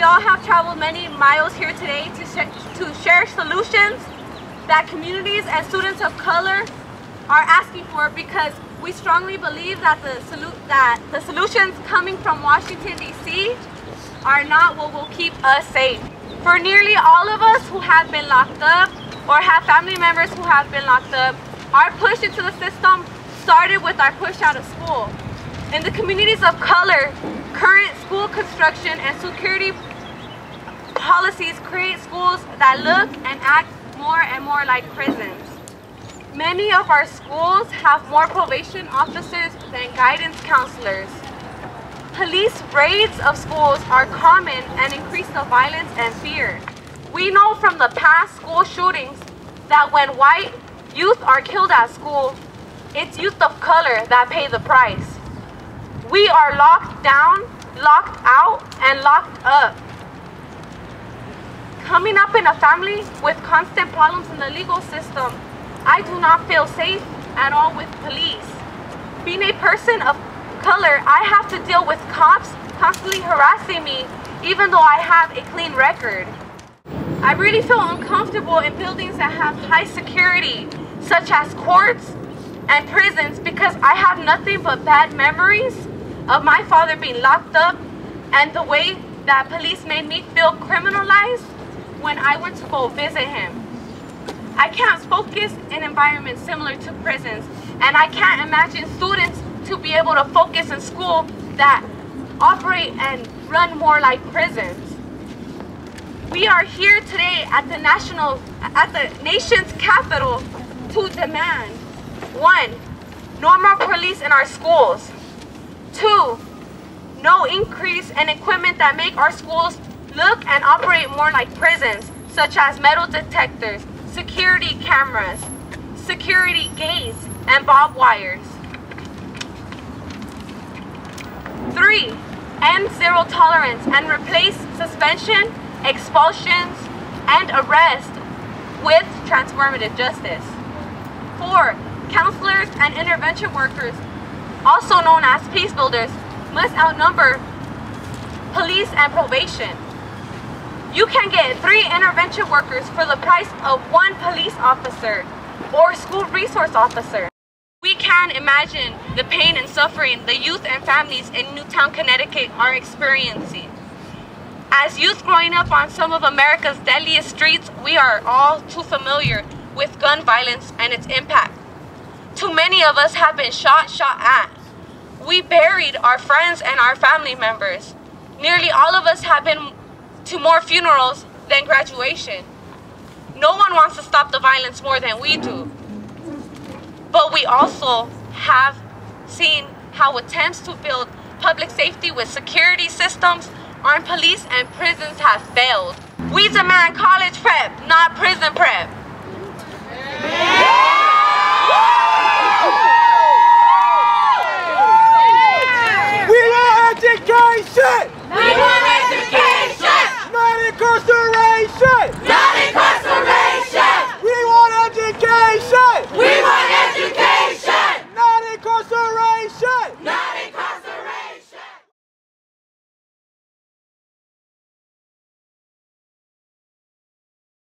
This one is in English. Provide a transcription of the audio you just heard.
all have traveled many miles here today to share solutions that communities and students of color are asking for, because we strongly believe that the solutions coming from Washington, D.C. are not what will keep us safe. For nearly all of us who have been locked up or have family members who have been locked up, our push into the system started with our push out of school. In the communities of color, current school construction and security policies create schools that look and act more and more like prisons. Many of our schools have more probation officers than guidance counselors. Police raids of schools are common and increase the violence and fear. We know from the past school shootings that when white youth are killed at school, it's youth of color that pay the price. We are locked down, locked out, and locked up. Coming up in a family with constant problems in the legal system, I do not feel safe at all with police. Being a person of color, I have to deal with cops constantly harassing me, even though I have a clean record. I really feel uncomfortable in buildings that have high security, such as courts and prisons, because I have nothing but bad memories of my father being locked up and the way that police made me feel criminalized when I went to go visit him. I can't focus in environments similar to prisons, and I can't imagine students to be able to focus in school that operate and run more like prisons. We are here today at the nation's capital to demand: 1. No more police in our schools. 2. No increase in equipment that make our schools look and operate more like prisons, such as metal detectors, security cameras, security gates, and barbed wires. 3. End zero tolerance and replace suspension, expulsions, and arrest with transformative justice. 4. Counselors and intervention workers, also known as peace builders, must outnumber police and probation. You can get 3 intervention workers for the price of 1 police officer or school resource officer. We can imagine the pain and suffering the youth and families in Newtown, Connecticut are experiencing. As youth growing up on some of America's deadliest streets, we are all too familiar with gun violence and its impact. Too many of us have been shot at. We buried our friends and our family members. Nearly all of us have been to more funerals than graduation. No one wants to stop the violence more than we do. But we also have seen how attempts to build public safety with security systems, armed police, and prisons have failed. We demand college prep, not prison prep.